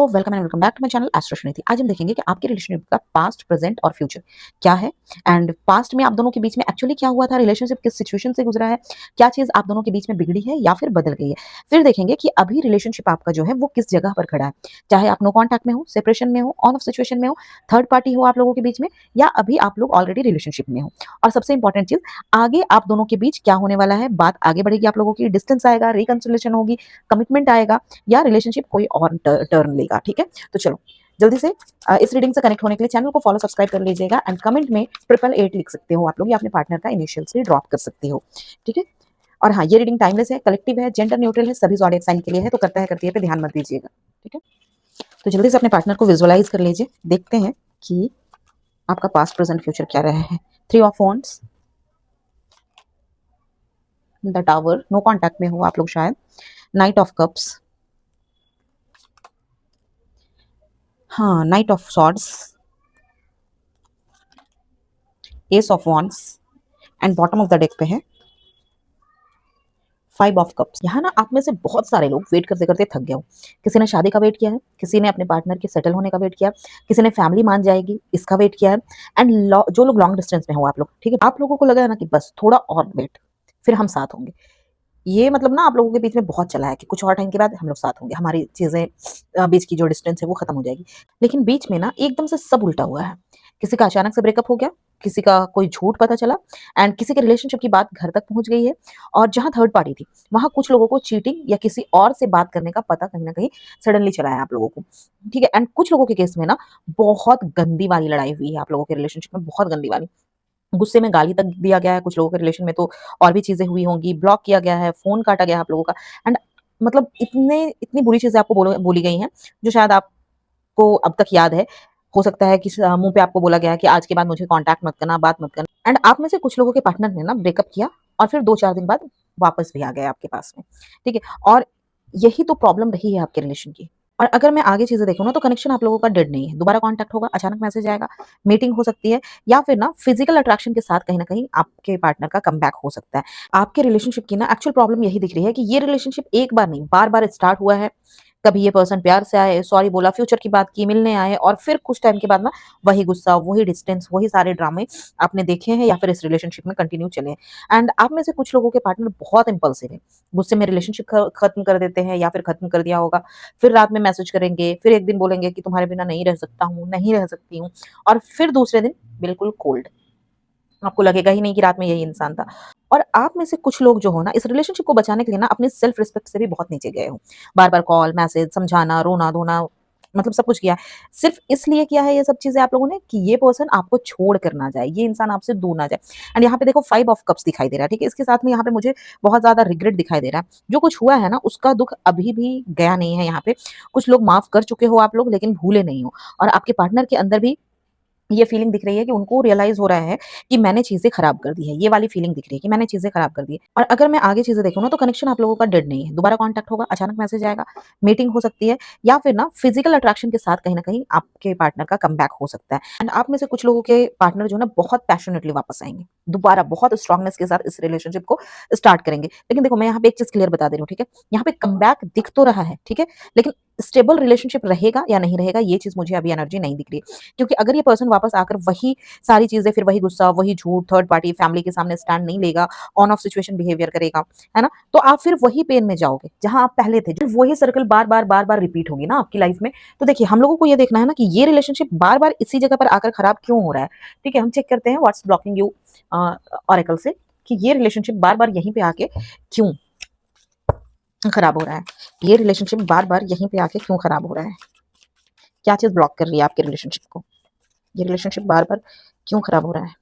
Hello, welcome and welcome back to my channel astro Shrinidhi. आज हम देखेंगे कि आपके रिलेशनशिप का पास्ट, प्रेजेंट और फ्यूचर क्या है एंड पास्ट में आप दोनों के बीच में एक्चुअली क्या हुआ था, रिलेशनशिप किस सिचुएशन से गुजरा है, क्या चीज़ आप दोनों के बीच में बिगड़ी है या फिर बदल गई है। फिर देखेंगे कि अभी रिलेशनशिप आपका जो है वो किस जगह पर खड़ा है, चाहे आप नो कॉन्टैक्ट में हो, सेपरेशन में हो, ऑन ऑफ सिचुएशन में हो, थर्ड पार्टी हो आप लोगों के बीच में, या अभी आप लोग ऑलरेडी रिलेशनशिप में हो। और सबसे इंपॉर्टेंट चीज़, आगे आप दोनों के बीच क्या होने वाला है, बात आगे बढ़ेगी आप लोगों की, डिस्टेंस आएगा, रिकंसिलिएशन होगी, कमिटमेंट आएगा या रिलेशनशिप कोई और टर्न लेगा। ठीक है, तो चलो जल्दी से इस रीडिंग से कनेक्ट होने के लिए चैनल को फॉलो सब्सक्राइब कर लीजिएगा एंड कमेंट में 888 लिख सकते हो आप लोग, या अपने पार्टनर का इनिशियल से ड्रॉप कर सकते हो। ठीक है, और हाँ, ये रीडिंग टाइमलेस है, कलेक्टिव है, जेंडर न्यूट्रल है, सभी ज़ोडिएक साइन के लिए है, तो करता है करती है पे ध्यान मत दीजिएगा। ठीक है, तो जल्दी से अपने पार्टनर को विजुअलाइज कर लीजिए, देखते हैं कि आपका पास्ट, प्रेजेंट, फ्यूचर क्या रहा है। 3 of wands, the tower, no contact में हो आप लोग शायद, नाइट ऑफ कप्स, हाँ, knight of swords, ace of wands and bottom of the deck पे है 5 ऑफ कप्स। यहाँ ना आप में से बहुत सारे लोग वेट करते करते थक गए हो। किसी ने शादी का वेट किया है, किसी ने अपने पार्टनर के सेटल होने का वेट किया, किसी ने फैमिली मान जाएगी इसका वेट किया है एंड जो लोग लॉन्ग डिस्टेंस में हो आप लोग, ठीक है, आप लोगों को लगा है ना कि बस थोड़ा और वेट, फिर हम साथ होंगे। ये मतलब ना आप लोगों के बीच में बहुत चला है कि कुछ और टाइम के बाद हम लोग साथ होंगे, हमारी चीज़ें बीच की जो डिस्टेंस है वो खत्म हो जाएगी। लेकिन बीच में ना एकदम से सब उल्टा हुआ है। किसी का अचानक से ब्रेकअप हो गया, किसी का कोई झूठ पता चला एंड किसी के रिलेशनशिप की बात घर तक पहुंच गई है। और जहां थर्ड पार्टी थी वहां कुछ लोगों को चीटिंग या किसी और से बात करने का पता कहीं ना कहीं सडनली चला है आप लोगों को। ठीक है, एंड कुछ लोगों के केस में ना बहुत गंदी वाली लड़ाई हुई है आप लोगों के रिलेशनशिप में, बहुत गंदी वाली। गुस्से में गाली तक दिया गया है कुछ लोगों के रिलेशन में, तो और भी चीज़ें हुई होंगी, ब्लॉक किया गया है, फ़ोन काटा गया है आप लोगों का एंड मतलब इतनी बुरी चीज़ें आपको बोली गई हैं, जो शायद आपको अब तक याद है। हो सकता है कि मुँह पे आपको बोला गया है कि आज के बाद मुझे कॉन्टैक्ट मत करना, बात मत करना एंड आप में से कुछ लोगों के पार्टनर ने ना ब्रेकअप किया और फिर 2-4 दिन बाद वापस भी आ गए आपके पास में। ठीक है, और यही तो प्रॉब्लम रही है आपके रिलेशन की। और अगर मैं आगे चीज़ें देखूँ ना, तो कनेक्शन आप लोगों का डेड नहीं है, दोबारा कॉन्टैक्ट होगा, अचानक मैसेज आएगा, मीटिंग हो सकती है या फिर ना फिजिकल अट्रैक्शन के साथ कहीं न कहीं आपके पार्टनर का कमबैक हो सकता है। आपके रिलेशनशिप की ना एक्चुअल प्रॉब्लम यही दिख रही है कि ये रिलेशनशिप एक बार नहीं, बार-बार स्टार्ट हुआ है। कभी ये पर्सन प्यार से आए, सॉरी बोला, फ्यूचर की बात की, मिलने आए और फिर कुछ टाइम के बाद ना वही गुस्सा, वही डिस्टेंस, वही सारे ड्रामे आपने देखे हैं या फिर इस रिलेशनशिप में कंटिन्यू चले हैं। एंड आप में से कुछ लोगों के पार्टनर बहुत इम्पल्सिव हैं, गुस्से में रिलेशनशिप खत्म कर देते हैं या फिर खत्म कर दिया होगा। फिर रात में मैसेज करेंगे, फिर एक दिन बोलेंगे कि तुम्हारे बिना नहीं रह सकता हूँ, नहीं रह सकती हूँ, और फिर दूसरे दिन बिल्कुल कोल्ड। आपको लगेगा ही नहीं कि रात में यही इंसान था। और आप में से कुछ लोग जो हो ना, इस रिलेशनशिप को बचाने के लिए ना अपने सेल्फ रिस्पेक्ट से भी बहुत नीचे गए हो। बार-बार कॉल, मैसेज, समझाना, रोना-धोना, मतलब सब कुछ किया है। सिर्फ़ इसलिए किया है ये सब चीज़ें आप लोगों ने कि ये पर्सन आपको छोड़ कर ना जाए, ये इंसान आपसे दूर ना जाए। एंड यहाँ पे देखो 5 ऑफ कप्स दिखाई दे रहा है, ठीक है? इसके साथ में यहाँ पे मुझे बहुत ज़्यादा रिग्रेट दिखाई दे रहा है। जो कुछ हुआ है ना, उसका दुःख अभी भी गया नहीं है यहाँ पे। कुछ लोग माफ़ कर चुके हो आप लोग, लेकिन भूले नहीं हो। और आपके पार्टनर के अंदर भी ये फीलिंग दिख रही है कि उनको रियलाइज़ हो रहा है कि मैंने चीज़ें खराब कर दी है। ये वाली फीलिंग दिख रही है कि मैंने चीज़ें खराब कर दी है। और अगर मैं आगे चीज़ें देखूँ ना, तो कनेक्शन आप लोगों का डेड नहीं है। दोबारा कॉन्टैक्ट होगा, अचानक मैसेज आएगा, मीटिंग हो सकती है या फिर ना फिज़िकल अट्रैक्शन के साथ कहीं न कहीं आपके पार्टनर का कमबैक हो सकता है। एंड आप में से कुछ लोगों के पार्टनर जो है ना बहुत पैशनेटली वापस आएँगे। दोबारा बहुत स्ट्रांगनेस के साथ इस रिलेशनशिप को स्टार्ट करेंगे। लेकिन देखो, मैं यहाँ पे एक चीज़ क्लियर बता दे रही हूँ, ठीक है? यहाँ पे कमबैक दिख तो रहा है, ठीक है? लेकिन स्टेबल रिलेशनशिप रहेगा या नहीं रहेगा, ये चीज़ मुझे अभी एनर्जी नहीं दिख रही है। क्योंकि अगर ये पर्सन वापस आकर वही सारी चीज़ें, फिर वही गुस्सा, वही झूठ, थर्ड पार्टी, फैमिली के सामने स्टैंड नहीं लेगा, ऑन ऑफ सिचुएशन बिहेवियर करेगा, है ना? तो आप फिर वही पेन में जाओगे, जहाँ आप पहले थे। फिर वही सर्कल बार-बार, बार-बार रिपीट होगी ना आपकी लाइफ में। तो देखिए, हम लोगों को ये देखना है ना कि ये रिलेशनशिप बार-बार इसी जगह पर आकर खराब क्यों हो रहा है, ठीक है? हम चेक करते हैं व्हाट्स ब्लॉकिंग यू ऑरेकल से, कि ये रिलेशनशिप बार-बार यहीं पे आके क्यों खराब हो रहा है? ये रिलेशनशिप बार-बार यहीं पे आके क्यों खराब हो रहा है? क्या चीज़ ब्लॉक कर रही है आपके रिलेशनशिप को? ये रिलेशनशिप बार-बार क्यों खराब हो रहा है?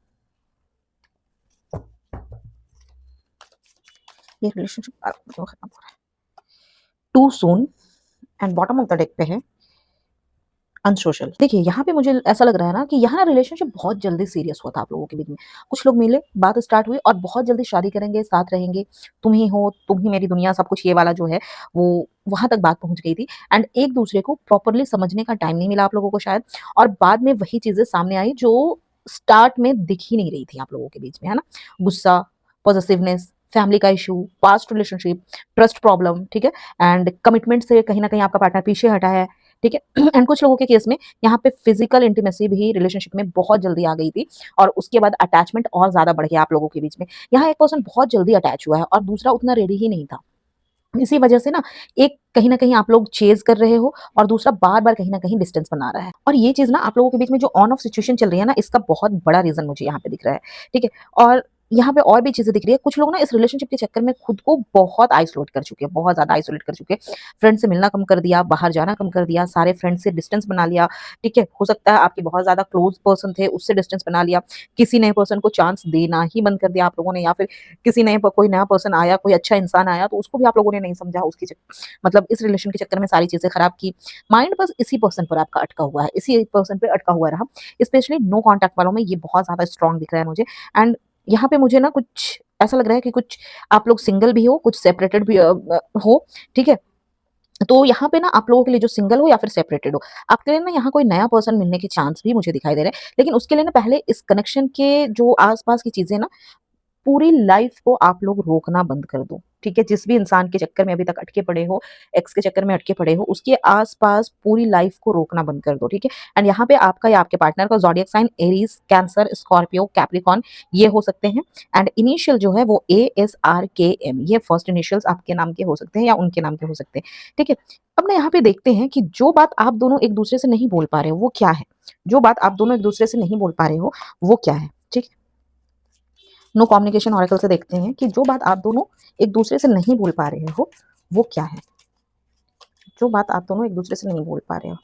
ये रिलेशनशिप बार-बार क्यों खराब हो रहा है? Too soon and bottom of the deck पे है अनसोशल। देखिए, यहाँ पे मुझे ऐसा लग रहा है ना कि यहाँ रिलेशनशिप बहुत जल्दी सीरियस हुआ था आप लोगों के बीच में। कुछ लोग मिले, बात स्टार्ट हुई और बहुत जल्दी शादी करेंगे, साथ रहेंगे, तुम ही हो, तुम ही मेरी दुनिया, सब कुछ ये वाला जो है, वो वहाँ तक बात पहुँच गई थी। एंड एक-दूसरे को प्रॉपर्ली समझने का टाइम नहीं मिला आप लोगों को शायद, और बाद में वही चीज़ें सामने आई जो स्टार्ट में दिख ही नहीं रही थी आप लोगों के बीच में, है ना? गुस्सा, पॉसेसिवनेस, फैमिली का issue, past relationship, trust problem, ठीक है? एंड कमिटमेंट से कहीं न कहीं आपका पार्टनर पीछे हटा है। ठीक है? एंड कुछ लोगों के केस में यहाँ पे फिज़िकल इंटिमेसी भी रिलेशनशिप में बहुत जल्दी आ गई थी और उसके बाद अटैचमेंट और ज़्यादा बढ़ गया आप लोगों के बीच में। यहाँ एक पर्सन बहुत जल्दी अटैच हुआ है और दूसरा उतना रेडी ही नहीं था। इसी वजह से ना एक कहीं न कहीं आप लोग चेज़ कर रहे हो और दूसरा बार-बार कहीं न कहीं डिस्टेंस बना रहा है। और ये चीज़ ना आप लोगों के बीच में जो ऑन ऑफ सिचुएशन चल रही है ना, इसका बहुत बड़ा रीज़न मुझे यहाँ पे दिख रहा है। ठीक है? और यहाँ पे और भी चीज़ें दिख रही है। कुछ लोग ना इस रिलेशनशिप के चक्कर में खुद को बहुत आइसोलेट कर चुके हैं, बहुत ज़्यादा आइसोलेट कर चुके हैं। फ्रेंड से मिलना कम कर दिया, बाहर जाना कम कर दिया, सारे फ्रेंड से डिस्टेंस बना लिया। ठीक है? हो सकता है आपके बहुत ज़्यादा क्लोज़ पर्सन थे, उससे डिस्टेंस बना लिया। किसी नए पर्सन को चांस देना ही बंद कर दिया आप लोगों ने या फिर किसी नए प कोई नया पर्सन आया, कोई अच्छा इंसान आया तो उसको भी आप लोगों ने नहीं समझा उसकी मतलब इस रिलेशन के चक्कर में सारी चीज़ें खराब की। माइंड बस इसी पर्सन पर आपका अटका हुआ है, इसी पर्सन पे अटका हुआ रहा। स्पेशली नो कॉन्टैक्ट वालों में ये बहुत ज़्यादा स्ट्रॉन्ग दिख रहा है मुझे एंड यहाँ पे मुझे ना कुछ ऐसा लग रहा है कि कुछ आप लोग सिंगल भी हो, कुछ सेपरेटेड भी हो, ठीक है? तो यहाँ पे ना आप लोगों के लिए जो सिंगल हो या फिर सेपरेटेड हो, आपके लिए ना यहाँ कोई नया पर्सन मिलने के चांस भी मुझे दिखाई दे रहे हैं। लेकिन उसके लिए ना पहले इस कनेक्शन के जो आस-पास की चीज़ें ना पूरी लाइफ को आप लोग रोकना बंद कर दो, ठीक है? जिस भी इंसान के चक्कर में अभी तक अटके पड़े हो, एक्स के चक्कर में अटके पड़े हो, उसके आस-पास पूरी लाइफ को रोकना बंद कर दो, ठीक है? एंड यहाँ पे आपका या आपके पार्टनर का zodiac sign Aries, Cancer, Scorpio, Capricorn ये हो सकते हैं एंड इनिशियल जो है वो ASRKM ये फर्स्ट इनिशियल्स आपके नाम के हो सकते हैं या उनके नाम के हो सकते हैं, ठीक है? अब ना यहाँ पे देखते हैं कि जो बात आप दोनों एक-दूसरे से नहीं बोल पा रहे हो, वो क्या है? जो बात आप दोनों एक-दूसरे से नहीं बोल पा रहे हो, वो क्या है? ठीक है? नो कम्युनिकेशन ऑरेकल से देखते हैं कि जो बात आप दोनों एक दूसरे से नहीं बोल पा रहे हो वो क्या है जो बात आप दोनों एक दूसरे से नहीं बोल पा रहे हो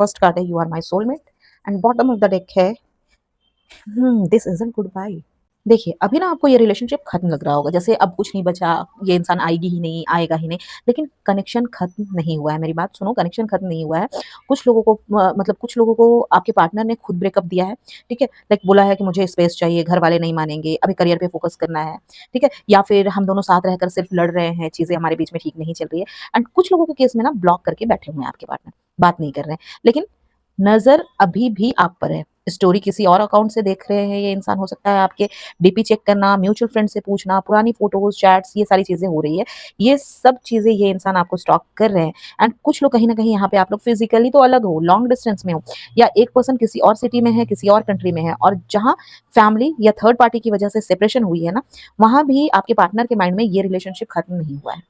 फर्स्ट कार्ड है you are my soulmate and bottom of the deck है दिस इजंट गुड बाय देखिए, अभी ना आपको ये रिलेशनशिप खत्म लग रहा होगा, जैसे अब कुछ नहीं बचा, ये इंसान आएगी ही नहीं, आएगा ही नहीं, लेकिन कनेक्शन खत्म नहीं हुआ है, मेरी बात सुनो, कनेक्शन खत्म नहीं हुआ है। कुछ लोगों को मतलब कुछ लोगों को आपके पार्टनर ने खुद ब्रेकअप दिया है, ठीक है? लाइक बोला है कि मुझे स्पेस चाहिए, घर वाले नहीं मानेंगे, अभी करियर पे फोकस करना है, ठीक है? या फिर हम दोनों साथ रहकर सिर्फ लड़ रहे हैं, चीज़ें हमारे बीच में ठीक नहीं चल रही है एंड कुछ लोगों के केस में ना ब्लॉक करके बैठे हुए हैं आपके पार्टनर, बात नहीं कर रहे हैं। लेकिन नज़र अभी भी आप पर है। स्टोरी किसी और अकाउंट से देख रहे हैं ये इंसान हो सकता है आपके डीपी चेक करना, म्यूचुअल फ्रेंड से पूछना, पुरानी फ़ोटोज़, चैट्स ये सारी चीज़ें हो रही है। ये सब चीज़ें ये इंसान आपको स्टॉक कर रहे हैं एंड कुछ लोग कहीं न कहीं यहाँ पे आप लोग फिज़िकली तो अलग हो, लॉन्ग डिस्टेंस में हो या एक पर्सन किसी और सिटी में है, किसी और कंट्री में है और जहाँ फैमिली या थर्ड पार्टी की वजह से सेपरेशन हुई है ना, वहाँ भी आपके पार्टनर के माइंड में ये रिलेशनशिप खत्म नहीं हुआ है।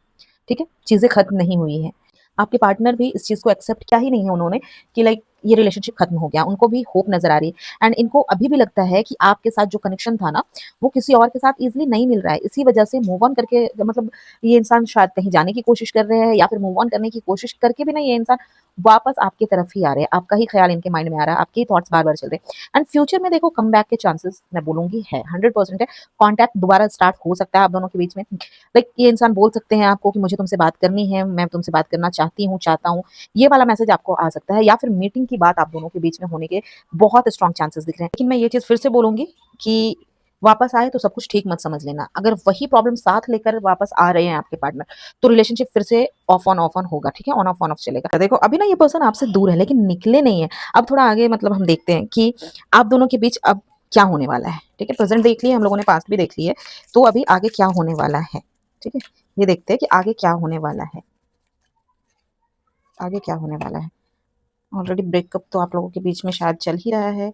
ठीक है? चीज़ें खत्म नहीं हुई हैं। आपके पार्टनर भी इस चीज़ को एक्सेप्ट किया ही नहीं है उन्होंने कि लाइक ये रिलेशनशिप खत्म हो गया। उनको भी होप नज़र आ रही है एंड इनको अभी भी लगता है कि आपके साथ जो कनेक्शन था ना, वो किसी और के साथ ईज़िली नहीं मिल रहा है। इसी वजह से मूव ऑन करके मतलब ये इंसान शायद कहीं जाने की कोशिश कर रहे हैं या फिर मूव ऑन करने की कोशिश करके भी ना ये इंसान वापस आपकी तरफ ही आ रहे हैं। आपका ही ख़्याल इनके माइंड में आ रहा है, आपके ही थॉट्स बार-बार चल रहे हैं एंड फ्यूचर में देखो कमबैक के चांसेस मैं बोलूँगी है, 100% है। कॉन्टैक्ट दोबारा स्टार्ट हो सकता है आप दोनों के बीच में। लाइक ये इंसान बोल सकते हैं आपको कि मुझे तुमसे बात करनी है, मैं तुमसे बात करना चाहती हूँ, चाहता हूँ। ये वाला मैसेज आपको आ सकता है या फिर मीटिंग की बात आप दोनों के बीच में होने के बहुत स्ट्रॉन्ग चांसेस दिख रहे हैं। लेकिन मैं ये चीज़ फिर से बोलूँगी कि वापस आए तो सब कुछ ठीक मत समझ लेना। अगर वही प्रॉब्लम साथ लेकर वापस आ रहे हैं आपके पार्टनर, तो रिलेशनशिप फिर से ऑफ ऑन होगा, ठीक है? ऑन ऑफ चलेगा। देखो अभी ना ये पर्सन आपसे दूर है लेकिन निकले नहीं है। अब थोड़ा आगे मतलब हम देखते हैं कि आप दोनों के बीच अब क्या होने वाला है, ठीक है? प्रेज़ेंट देख लिए हम लोगों ने, पास्ट भी देख ली है। तो अभी आगे क्या होने वाला है, ठीक है? ये देखते हैं कि आगे क्या होने वाला है। आगे क्या होने वाला है? ऑलरेडी ब्रेकअप तो आप लोगों के बीच में शायद चल ही रहा है।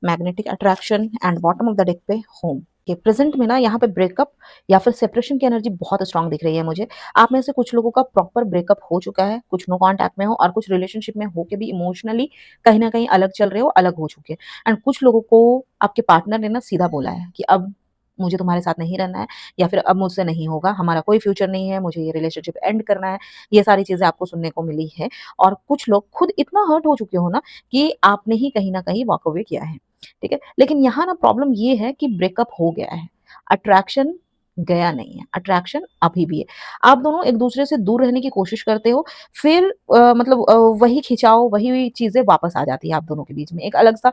Magnetic attraction and bottom of the deck पे होम। ये प्रेज़ेंट में ना यहाँ पे ब्रेकअप या फिर सेपरेशन की एनर्जी बहुत स्ट्रॉन्ग दिख रही है मुझे। आप में से कुछ लोगों का प्रॉपर ब्रेकअप हो चुका है, कुछ नो कॉन्टैक्ट में हो और कुछ रिलेशनशिप में होके भी इमोशनली कहीं न कहीं अलग चल रहे हो, अलग हो चुके हैं। एंड कुछ लोगों को आपके पार्टनर ने ना सीधा बोला है कि अब मुझे तुम्हारे साथ नहीं रहना है या फिर अब मुझसे नहीं होगा, हमारा कोई फ्यूचर नहीं है, मुझे ये रिलेशनशिप एंड करना है। ये सारी चीज़ें आपको सुनने को मिली है और कुछ लोग खुद इतना हर्ट हो चुके हो ना कि आपने ही कहीं न कहीं वॉक अवे किया है, ठीक है? लेकिन यहाँ ना प्रॉब्लम ये है कि ब्रेकअप हो गया है, अट्रैक्शन गया नहीं है, अट्रैक्शन अभी भी है। आप दोनों एक-दूसरे से दूर रहने की कोशिश करते हो, फिर मतलब वही खिंचाव, वही चीज़ें वापस आ जाती है आप दोनों के बीच में। एक अलग-सा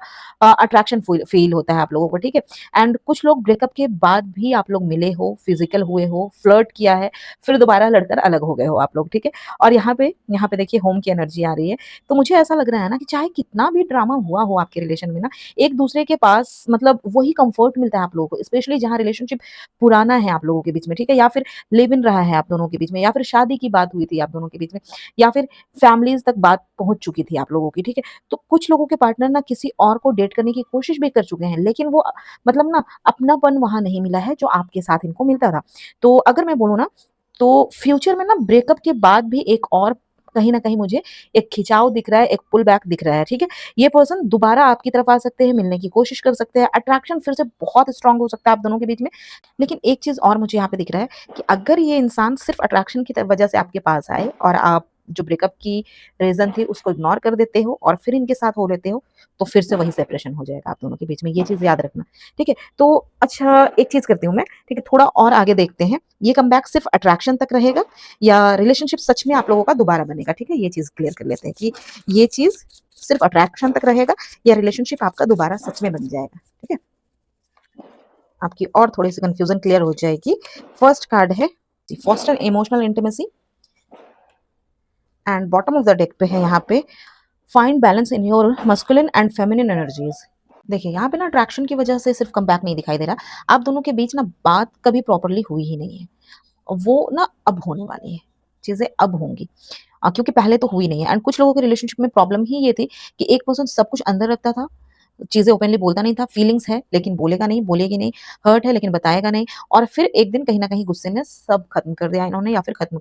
अट्रैक्शन फ़ील होता है आप लोगों को, ठीक है? एंड कुछ लोग ब्रेकअप के बाद भी आप लोग मिले हो, फिज़िकल हुए हो, फ्लर्ट किया है, फिर दोबारा लड़कर अलग हो गए हो आप लोग, ठीक है? और यहाँ पे देखिए होम की एनर्जी आ रही है। तो मुझे ऐसा लग रहा है ना कि चाहे कितना भी ड्रामा हुआ हो आपके रिलेशन में ना, एक-दूसरे के पास मतलब वही कम्फर्ट मिलता है आप लोगों को, स्पेशली जहाँ रिलेशनशिप पुराना है आप लोगों के बीच में, ठीक है? या फिर लिव इन रहा है आप दोनों के बीच में, या फिर शादी की बात हुई थी आप दोनों के बीच में, या फिर फैमिलीज़ तक बात पहुँच चुकी थी आप लोगों की, ठीक है? तो कुछ लोगों के पार्टनर ना किसी और को डेट करने की कोशिश भी कर चुके हैं, लेकिन वो मतलब ना अपनापन वहाँ नहीं मिला है जो आपके साथ इनको मिलता था। तो अगर मैं बोलूँ ना, तो फ्यूचर में ना ब्रेकअप के बाद भी एक और कहीं न कहीं मुझे एक खिंचाव दिख रहा है, एक पुल बैक दिख रहा है, ठीक है? ये पर्सन दोबारा आपकी तरफ आ सकते हैं, मिलने की कोशिश कर सकते हैं, अट्रैक्शन फिर से बहुत स्ट्रॉन्ग हो सकता है आप दोनों के बीच में। लेकिन एक चीज़ और मुझे यहाँ पे दिख रहा है कि अगर ये इंसान सिर्फ़ अट्रैक्शन की वजह से आपके पास आए और आप जो ब्रेकअप की रीज़न थी उसको इग्नोर कर देते हो और फिर इनके साथ हो लेते हो, तो फिर से वही सेपरेशन हो जाएगा आप दोनों के बीच में, ये चीज़ याद रखना, ठीक है? तो अच्छा एक चीज़ करती हूँ मैं, ठीक है? थोड़ा और आगे देखते हैं, ये कमबैक सिर्फ़ अट्रैक्शन तक रहेगा या रिलेशनशिप सच में आप लोगों का दोबारा बनेगा, ठीक है? ये चीज़ क्लियर कर लेते हैं कि ये चीज़ सिर्फ़ अट्रैक्शन तक रहेगा या रिलेशनशिप आपका दोबारा सच में बन जाएगा, ठीक है? आपकी और थोड़ी-सी कन्फ्यूज़न क्लियर हो जाएगी। फर्स्ट कार्ड है foster emotional intimacy and bottom of the deck पे है यहाँ पे find balance in your masculine and feminine energies. देखिए यहाँ पे ना अट्रैक्शन की वजह से सिर्फ कमबैक नहीं दिखाई दे रहा, आप दोनों के बीच ना बात कभी प्रॉपरली हुई ही नहीं है, वो ना अब होने वाली है, चीजें अब होंगी। क्योंकि पहले तो हुई नहीं है एंड कुछ लोगों के रिलेशनशिप में प्रॉब्लम ही ये थी कि एक पर्सन सब कुछ अंदर रखता था, चीज़ें ओपनली बोलता नहीं था, फीलिंग्स है लेकिन बोलेगा नहीं, बोलेगी नहीं, हर्ट है लेकिन बताएगा नहीं और फिर एक दिन कहीं न कहीं गुस्से में सब खत्म कर दिया इन्होंने या फिर खत्म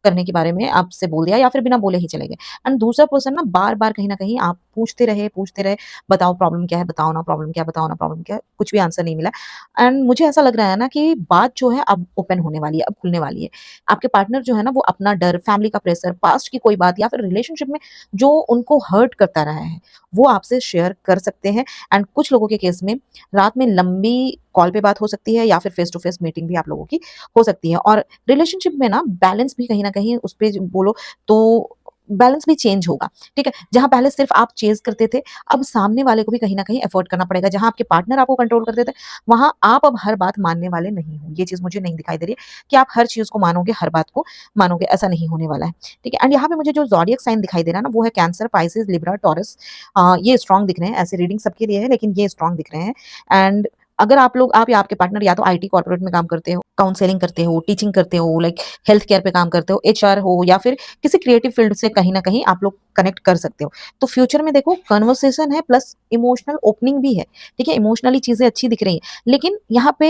करने के बारे में आपसे बोल दिया या फिर बिना बोले ही चले गए। एंड दूसरा पर्सन ना बार-बार कहीं न कहीं आप पूछते रहे, बताओ प्रॉब्लम क्या है? बताओ ना प्रॉब्लम क्या है? बताओ ना प्रॉब्लम क्या है? कुछ भी आंसर नहीं मिला एंड मुझे ऐसा लग रहा है ना कि बात जो है अब ओपन होने वाली है, अब खुलने वाली है। आपके पार्टनर जो है ना वो अपना डर, फैमिली का प्रेशर, पास्ट की कोई बात या फिर रिलेशनशिप में जो उनको हर्ट करता रहा है, वो आपसे शेयर कर सकते हैं एंड कुछ लोगों के केस में रात में लंबी कॉल पे बात हो सकती है या फिर फेस टू फेस मीटिंग भी आप लोगों की हो सकती है और रिलेशनशिप में ना बैलेंस भी कहीं न कहीं उस पे बोलो तो बैलेंस भी चेंज होगा, ठीक है? जहाँ पहले सिर्फ आप चेज़ करते थे, अब सामने वाले को भी कहीं न कहीं एफर्ट करना पड़ेगा। जहाँ आपके पार्टनर आपको कंट्रोल करते थे, वहाँ आप अब हर बात मानने वाले नहीं हो। ये चीज़ मुझे नहीं दिखाई दे रही है कि आप हर चीज़ को मानोगे, हर बात को मानोगे, ऐसा नहीं होने वाला है, ठीक है? एंड यहाँ पे मुझे जो ज़ोडिएक साइन दिखाई दे रहा है ना, वो है कैंसर, पाइसेस, लिब्रा, टॉरस। ये स्ट्रॉन्ग दिख रहे हैं, ऐसे रीडिंग सबके लिए है लेकिन ये स्ट्रॉन्ग दिख रहे हैं एंड अगर आप या आपके पार्टनर या तो आईटी कॉर्पोरेट में काम करते हो, काउंसलिंग करते हो, टीचिंग करते हो, लाइक हेल्थ केयर पे काम करते हो, एचआर हो या फिर किसी क्रिएटिव फील्ड से कहीं न कहीं आप लोग कनेक्ट कर सकते हो। तो फ्यूचर में देखो कन्वर्सेशन है प्लस इमोशनल ओपनिंग भी है, ठीक है? इमोशनली चीज़ें अच्छी दिख रही हैं, लेकिन यहाँ पे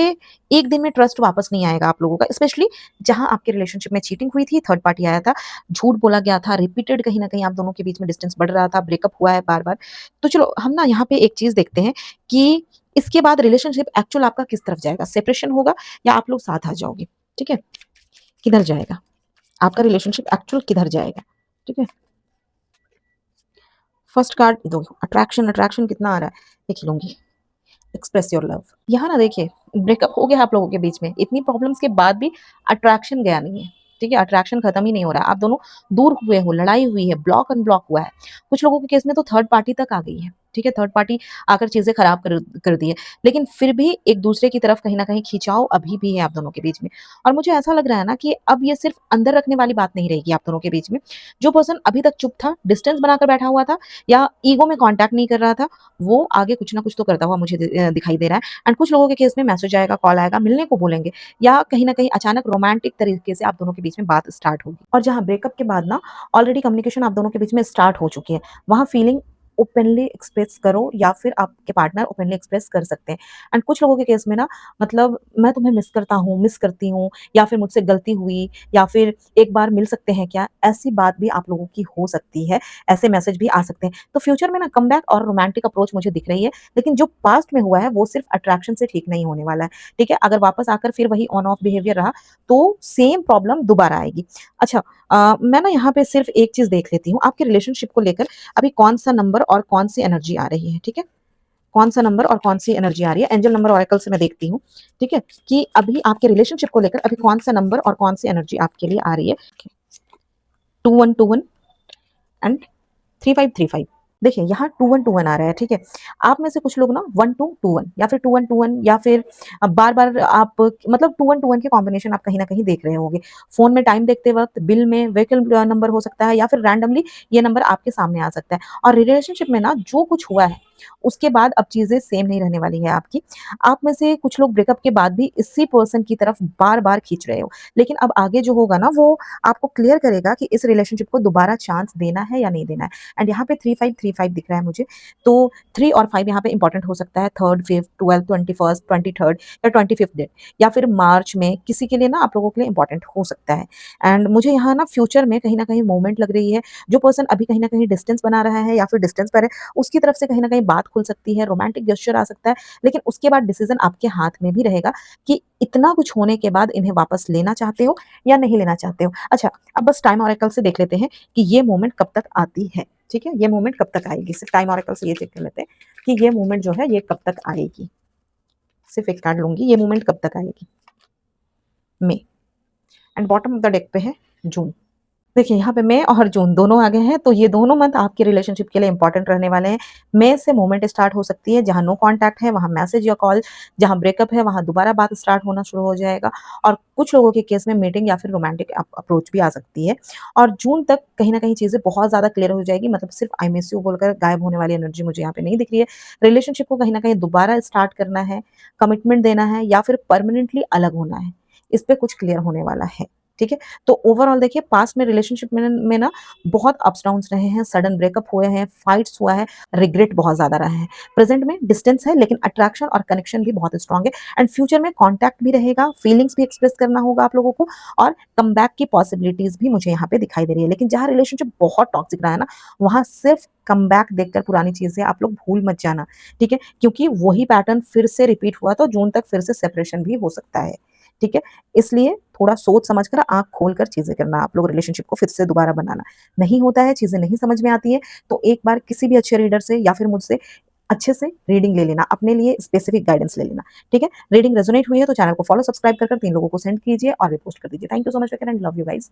एक दिन में ट्रस्ट वापस नहीं आएगा आप लोगों का, स्पेशली जहाँ आपके रिलेशनशिप में चीटिंग हुई थी, थर्ड पार्टी आया था, झूठ बोला गया था, रिपीटेड कहीं न कहीं आप दोनों के बीच में डिस्टेंस बढ़ रहा था, ब्रेकअप हुआ है बार-बार। तो चलो हम ना यहाँ पे एक चीज़ देखते हैं कि इसके बाद रिलेशनशिप एक्चुअल आपका किस तरफ जाएगा? सेपरेशन होगा या आप लोग साथ आ जाओगे? ठीक है? किधर जाएगा? आपका रिलेशनशिप एक्चुअल किधर जाएगा? ठीक है? फर्स्ट कार्ड दो अट्रैक्शन अट्रैक्शन कितना आ रहा है? देख लूँगी। Express your love. यहाँ ना देखिए ब्रेकअप हो गया आप लोगों के बीच में, इतनी प्रॉब्लम्स के बाद भी अट्रैक्शन गया नहीं है, ठीक है? अट्रैक्शन खत्म ही नहीं हो रहा है, आप दोनों दूर हुए हो, लड़ाई हुई है, ब्लॉक अनब्लॉक हुआ है। कुछ लोगों के केस में तो थर्ड पार्टी तक आ गई है, ठीक है? थर्ड पार्टी आकर चीज़ें खराब कर दी है, लेकिन फिर भी एक दूसरे की तरफ कहीं न कहीं खिंचाव अभी भी है आप दोनों के बीच में। और मुझे ऐसा लग रहा है ना कि अब ये सिर्फ़ अंदर रखने वाली बात नहीं रहेगी आप दोनों के बीच में। जो पर्सन अभी तक चुप था, डिस्टेंस बनाकर बैठा हुआ था या ईगो में कॉन्टैक्ट नहीं कर रहा था, वो आगे कुछ ना कुछ तो करता हुआ मुझे दिखाई दे रहा है एंड कुछ लोगों के केस में मैसेज आएगा, कॉल आएगा, मिलने को बोलेंगे या कहीं न कहीं अचानक रोमांटिक तरीके से आप दोनों के बीच में बात स्टार्ट होगी। और जहाँ ब्रेकअप के बाद ना ऑलरेडी कम्युनिकेशन आप दोनों के बीच में स्टार्ट हो चुकी है, वहाँ फीलिंग ओपनली एक्सप्रेस करो या फिर आपके पार्टनर ओपनली एक्सप्रेस कर सकते हैं। एंड कुछ लोगों के केस में ना मतलब मैं तुम्हें मिस करता हूँ, मिस करती हूँ या फिर मुझसे गलती हुई या फिर एक बार मिल सकते हैं क्या? ऐसी बात भी आप लोगों की हो सकती है, ऐसे मैसेज भी आ सकते हैं। तो फ्यूचर में ना कमबैक और रोमांटिक अप्रोच मुझे दिख रही है, लेकिन जो पास्ट में हुआ है वो सिर्फ अट्रैक्शन से ठीक नहीं होने वाला है, ठीक है? अगर वापस आकर फिर वही ऑन ऑफ बिहेवियर रहा, तो सेम प्रॉब्लम दोबारा आएगी। अच्छा मैं ना यहाँ पे सिर्फ एक चीज़ देख लेती हूँ, आपके रिलेशनशिप को लेकर अभी कौन-सा नंबर और कौन-सी एनर्जी आ रही है, ठीक है? कौन-सा नंबर और कौन-सी एनर्जी आ रही है, एंजल नंबर ओरेकल से मैं देखती हूँ, ठीक है? कि अभी आपके रिलेशनशिप को लेकर अभी कौन-सा नंबर और कौन-सी एनर्जी आपके लिए आ रही है। 2121 एंड 3535 देखिए यहाँ 2-1 2-1 आ रहा है, ठीक है? आप में से कुछ लोग ना 1-2-2-1 या फिर 2-1 2-1 या फिर बार-बार आप मतलब 2-1 2-1 के कॉम्बिनेशन आप कहीं न कहीं देख रहे होंगे। फ़ोन में टाइम देखते वक़्त, बिल में, व्हीकल नंबर हो सकता है या फिर रैंडमली ये नंबर आपके सामने आ सकता है। और रिलेशनशिप में ना जो कुछ हुआ है, उसके बाद अब चीज़ें सेम नहीं रहने वाली है आपकी। आप में से कुछ लोग ब्रेकअप के बाद भी इसी पर्सन की तरफ बार-बार खींच रहे हो। लेकिन अब आगे जो होगा ना वो आपको क्लियर करेगा कि इस रिलेशनशिप को दोबारा चांस देना है या नहीं देना है। एंड यहाँ पे 3-5-3-5 दिख रहा है मुझे। तो 3 और 5 यहाँ पे इम्पोर्टेंट हो सकता है 3rd, 5th, 12th, 21st, 23rd या 25th डेट या फिर मार्च में किसी के लिए ना आप लोगों के लिए इम्पोर्टेंट हो सकता है। एंड मुझे यहाँ ना फ्यूचर में कहीं न कहीं मूवमेंट लग रही है। जो पर्सन अभी कहीं न कहीं डिस्टेंस बना रहा है या फिर डिस्टेंस पर है, उसकी तरफ से कहीं न कहीं बात खुल सकती है, रोमांटिक गेस्चर आ सकता है। लेकिन उसके बाद डिसीज़न आपके हाथ में भी रहेगा कि इतना कुछ होने के बाद इन्हें वापस लेना चाहते हो या नहीं लेना चाहते हो। अच्छा, अब बस टाइम ऑरेकल से देख लेते हैं कि ये मोमेंट कब तक आती है, ठीक है? ये मोमेंट कब तक आएगी? सिर्फ़ टाइम ऑरेकल से ये चेक कर लेते हैं कि ये मोमेंट जो है ये कब तक आएगी? सिर्फ़ एक कार्ड लूँगी, ये मोमेंट कब तक आएगी? मई end bottom of the deck पे है जून। देखिए, यहाँ पे मई और जून दोनों आ गए हैं, तो ये दोनों मंथ आपके रिलेशनशिप के लिए इम्पोर्टेंट रहने वाले हैं। मई से मूवमेंट स्टार्ट हो सकती है, जहाँ नो कॉन्टैक्ट है, वहाँ मैसेज या कॉल, जहाँ ब्रेकअप है, वहाँ दोबारा बात स्टार्ट होना शुरू हो जाएगा और कुछ लोगों के केस में मीटिंग या फिर रोमांटिक अप्रोच भी आ सकती है और जून तक कहीं न कहीं चीज़ें बहुत ज़्यादा क्लियर हो जाएगी, मतलब सिर्फ आई मिस यू बोलकर गायब होने वाली एनर्जी मुझे यहाँ पे नहीं दिख रही है। रिलेशनशिप को कहीं न कहीं दोबारा स्टार्ट करना है, कमिटमेंट देना है या फिर परमानेंटली अलग होना है, इस पे कुछ क्लियर होने वाला है, ठीक है? तो ओवरऑल देखिए पास्ट में रिलेशनशिप में ना बहुत अप्स डाउन्स रहे हैं, सडन ब्रेकअप हुए हैं, फाइट्स हुआ है, रिग्रेट बहुत ज़्यादा रहा है। प्रेज़ेंट में डिस्टेंस है लेकिन अट्रैक्शन और कनेक्शन भी बहुत स्ट्रॉन्ग है एंड फ्यूचर में कॉन्टैक्ट भी रहेगा, फीलिंग्स भी एक्सप्रेस करना होगा आप लोगों को और कमबैक की पॉसिबिलिटीज़ भी मुझे यहाँ पे दिखाई दे रही है। लेकिन जहाँ रिलेशनशिप बहुत टॉक्सिक रहा है ना, वहाँ सिर्फ कमबैक देखकर पुरानी चीज़ें आप लोग भूल मत जाना, ठीक है? क्योंकि वही पैटर्न फिर से रिपीट हुआ तो जून तक फिर से सेपरेशन भी हो सकता है, ठीक है? इसलिए थोड़ा सोच समझ कर आँख खोल कर चीज़ें करना, आप लोग रिलेशनशिप को फिर से दोबारा बनाना। नहीं होता है, चीज़ें नहीं समझ में आती है, तो एक बार किसी भी अच्छे रीडर से या फिर मुझसे अच्छे से रीडिंग ले लेना, अपने लिए स्पेसिफिक गाइडेंस ले लेना, ठीक है? रीडिंग रेज़ोनेट हुई है तो चैनल को फॉलो, सब्सक्राइब कर 3 लोगों को सेंड कीजिए और रिपोस्ट कर दीजिए। Thank you so much and love you guys.